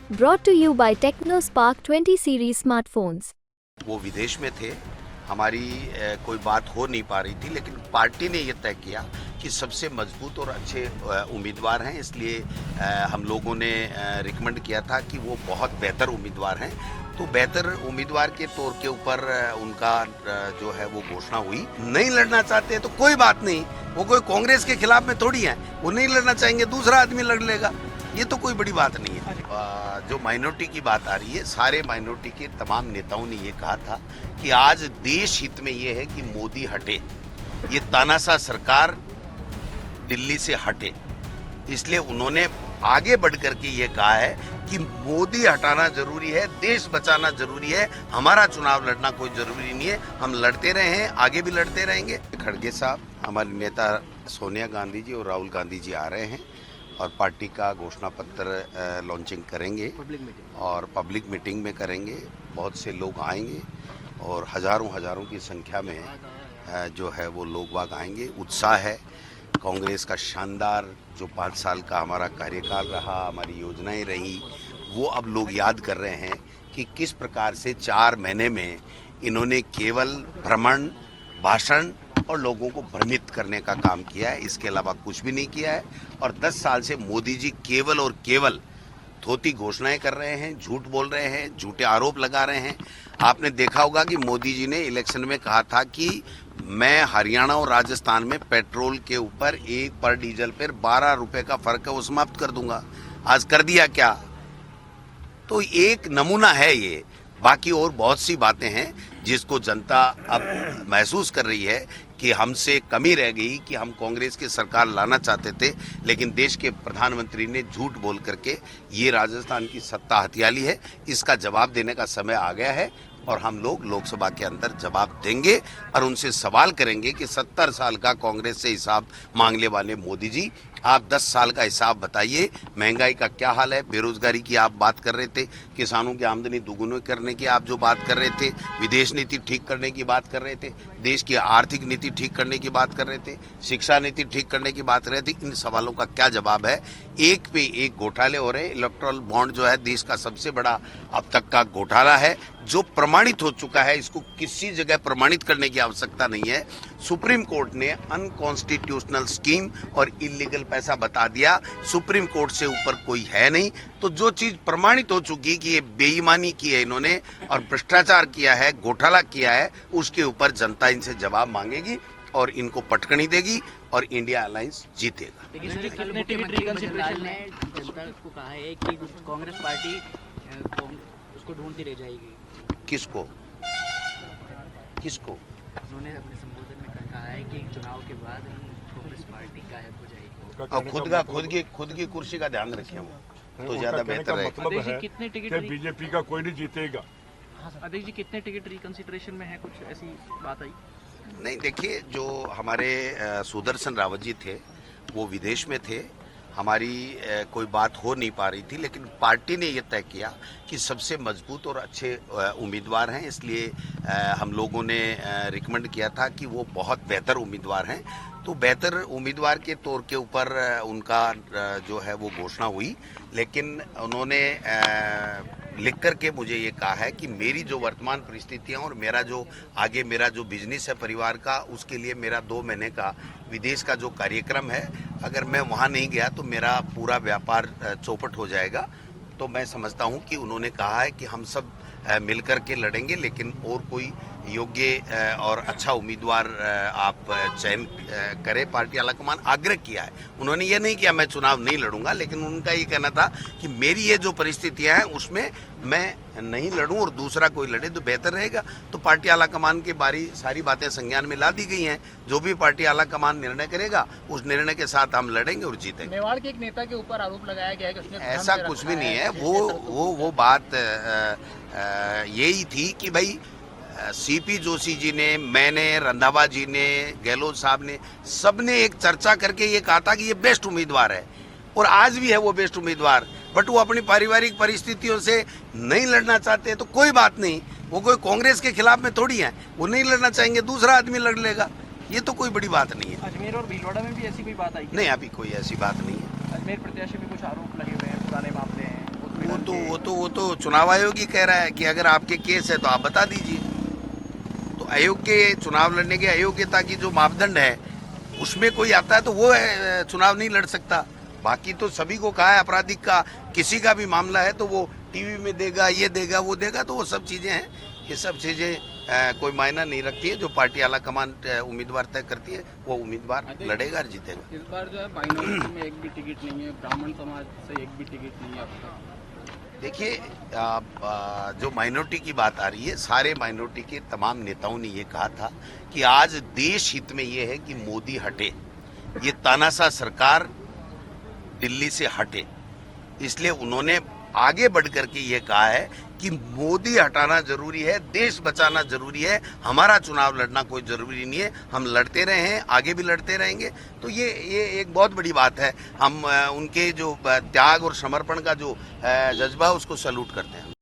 Brought to you by TechnoSpark 20 series smartphones. वो विदेश में थे, हमारी कोई बात हो नहीं पा रही थी, लेकिन पार्टी ने ये तय किया कि सबसे मजबूत और अच्छे उम्मीदवार हैं, इसलिए हम लोगों ने रिकमेंड किया था कि वो बहुत बेहतर उम्मीदवार हैं। तो बेहतर उम्मीदवार के तौर के ऊपर उनका जो है वो घोषणा हुई। नहीं लड़ना चाहते तो कोई बात नहीं, वो कोई कांग्रेस के खिलाफ में थोड़ी है, वो नहीं लड़ना चाहेंगे दूसरा आदमी लड़ लेगा, ये तो कोई बड़ी बात नहीं है। जो माइनॉरिटी की बात आ रही है, सारे माइनॉरिटी के तमाम नेताओं ने ये कहा था कि आज देश हित में ये है कि मोदी हटे, ये तानाशाह सरकार दिल्ली से हटे, इसलिए उन्होंने आगे बढ़ करके ये कहा है कि मोदी हटाना जरूरी है, देश बचाना जरूरी है, हमारा चुनाव लड़ना कोई जरूरी नहीं है, हम लड़ते रहे हैं, आगे भी लड़ते रहेंगे। खड़गे साहब, हमारे नेता सोनिया गांधी जी और राहुल गांधी जी आ रहे हैं और पार्टी का घोषणा पत्र लॉन्चिंग करेंगे और पब्लिक मीटिंग में करेंगे। बहुत से लोग आएंगे और हजारों की संख्या में जो है वो लोग बाग आएंगे। उत्साह है। कांग्रेस का शानदार जो 5 साल का हमारा कार्यकाल रहा, हमारी योजनाएं रही, वो अब लोग याद कर रहे हैं कि किस प्रकार से 4 महीने में इन्होंने केवल भ्रमण, भाषण और लोगों को भ्रमित करने का काम किया है, इसके अलावा कुछ भी नहीं किया है। और 10 साल से मोदी जी केवल और केवल थोती घोषणाएं कर रहे हैं, झूठ बोल रहे हैं, झूठे आरोप लगा रहे हैं। आपने देखा होगा कि मोदी जी ने इलेक्शन में कहा था कि मैं हरियाणा और राजस्थान में पेट्रोल के ऊपर 1 पर डीजल पर 12 रुपए का फर्क है वो समाप्त कर दूंगा। आज कर दिया क्या? तो एक नमूना है ये। बाकी और बहुत सी बातें हैं जिसको जनता अब महसूस कर रही है कि हमसे कमी रह गई कि हम कांग्रेस की सरकार लाना चाहते थे, लेकिन देश के प्रधानमंत्री ने झूठ बोल करके ये राजस्थान की सत्ता हथिया ली है। इसका जवाब देने का समय आ गया है और हम लोग लोकसभा के अंदर जवाब देंगे और उनसे सवाल करेंगे कि 70 साल का कांग्रेस से हिसाब मांगने वाले मोदी जी, आप 10 साल का हिसाब बताइए। महंगाई का क्या हाल है, बेरोजगारी की आप बात कर रहे थे, किसानों की आमदनी दोगुनी करने की आप जो बात कर रहे थे, विदेश नीति ठीक करने की बात कर रहे थे, देश की आर्थिक नीति ठीक करने की बात कर रहे थे, शिक्षा नीति ठीक करने की बात कर रहे थे। इन सवालों का क्या जवाब है? एक पे एक घोटाले हो रहे हैं। इलेक्टोरल बॉन्ड जो है देश का सबसे बड़ा अब तक का घोटाला है, जो प्रमाणित हो चुका है। इसको किसी जगह प्रमाणित करने की आवश्यकता नहीं है। सुप्रीम कोर्ट ने अनकॉन्स्टिट्यूशनल स्कीम और इलीगल पैसा बता दिया। सुप्रीम कोर्ट से ऊपर कोई है नहीं। तो जो चीज प्रमाणित हो चुकी कि ये बेईमानी की है इन्होंने और भ्रष्टाचार किया है, घोटाला किया है, उसके ऊपर जनता इनसे जवाब मांगेगी और इनको पटकनी देगी और इंडिया अलायंस जीतेगा। जनता को कहा है कि कांग्रेस पार्टी उसको ढूंढती रह जाएगी। किसको? उन्होंने अपने संबोधन में कहा है कि चुनाव के बाद कांग्रेस पार्टी गायब हो जाएगी और खुद की कुर्सी का ध्यान रखें तो ज्यादा बेहतर है। मतलब है कितने टिकट बीजेपी का कोई नहीं जीतेगा। अध्यक्ष जी, कितने टिकट रिकंसिडरेशन में है, कुछ ऐसी बात आई? नहीं, देखिए, जो हमारे सुदर्शन रावत जी थे वो विदेश में थे, हमारी कोई बात हो नहीं पा रही थी, लेकिन पार्टी ने ये तय किया कि सबसे मजबूत और अच्छे उम्मीदवार हैं, इसलिए हम लोगों ने रिकमेंड किया था कि वो बहुत बेहतर उम्मीदवार हैं। तो बेहतर उम्मीदवार के तौर के ऊपर उनका जो है वो घोषणा हुई, लेकिन उन्होंने लिख करके मुझे ये कहा है कि मेरी जो वर्तमान परिस्थितियां और मेरा जो बिजनेस है परिवार का, उसके लिए मेरा 2 महीने का विदेश का जो कार्यक्रम है, अगर मैं वहां नहीं गया तो मेरा पूरा व्यापार चौपट हो जाएगा। तो मैं समझता हूं कि उन्होंने कहा है कि हम सब मिलकर के लड़ेंगे, लेकिन और कोई योग्य और अच्छा उम्मीदवार आप चयन करें। पार्टी आलाकमान आग्रह किया है, उन्होंने ये नहीं किया मैं चुनाव नहीं लड़ूंगा, लेकिन उनका ये कहना था कि मेरी ये जो परिस्थितियां हैं उसमें मैं नहीं लड़ूं और दूसरा कोई लड़े तो बेहतर रहेगा। तो पार्टी आलाकमान की सारी बातें संज्ञान में ला दी गई हैं। जो भी पार्टी आलाकमान निर्णय करेगा उस निर्णय के साथ हम लड़ेंगे और जीतेंगे। मेवाड़ के एक नेता के ऊपर आरोप लगाया गया है कि उसने ऐसा कुछ भी नहीं है। वो बात यही थी कि भाई सीपी जोशी जी ने, मैंने, रंधावा जी ने, गहलोत साहब ने, सबने एक चर्चा करके ये कहा था कि ये बेस्ट उम्मीदवार है और आज भी है वो बेस्ट उम्मीदवार, बट वो अपनी पारिवारिक परिस्थितियों से नहीं लड़ना चाहते तो कोई बात नहीं, वो कोई कांग्रेस के खिलाफ में थोड़ी है, वो नहीं लड़ना चाहेंगे दूसरा आदमी लड़ लेगा, ये तो कोई बड़ी बात नहीं है। अजमेर और भीलवाड़ा में भी ऐसी कोई बात आई? नहीं, अभी कोई ऐसी बात नहीं है। अजमेर प्रत्याशी में कुछ आरोप लगे हुए हैं, पुराने मामले हैं, वो वो तो चुनाव आयोग ही कह रहा है कि अगर आपके केस है तो आप बता दीजिए। तो आयोग के चुनाव लड़ने के अयोग्यता की जो मापदंड है उसमें कोई आता है तो वो चुनाव नहीं लड़ सकता। बाकी तो सभी को कहा है आपराधिक का, किसी का भी मामला है तो वो टीवी में देगा, ये देगा, वो देगा, तो वो सब चीजें हैं। ये सब चीजें कोई मायना नहीं रखती है। जो पार्टी आला कमान उम्मीदवार तय करती है वो उम्मीदवार लड़ेगा और जीतेगा। इस बार जो है माइनॉरिटी में एक भी टिकट नहीं है, ब्राह्मण समाज से एक भी टिकट नहीं है आपका। देखिए, जो माइनॉरिटी की बात आ रही है, सारे माइनॉरिटी के तमाम नेताओं ने ये कहा था कि आज देश हित में ये है कि मोदी हटे, ये तानाशाह सरकार दिल्ली से हटे। इसलिए उन्होंने आगे बढ़ करके ये कहा है कि मोदी हटाना जरूरी है, देश बचाना जरूरी है, हमारा चुनाव लड़ना कोई जरूरी नहीं है। हम लड़ते रहे हैं, आगे भी लड़ते रहेंगे। तो ये एक बहुत बड़ी बात है। हम उनके जो त्याग और समर्पण का जो जज्बा है उसको सैल्यूट करते हैं।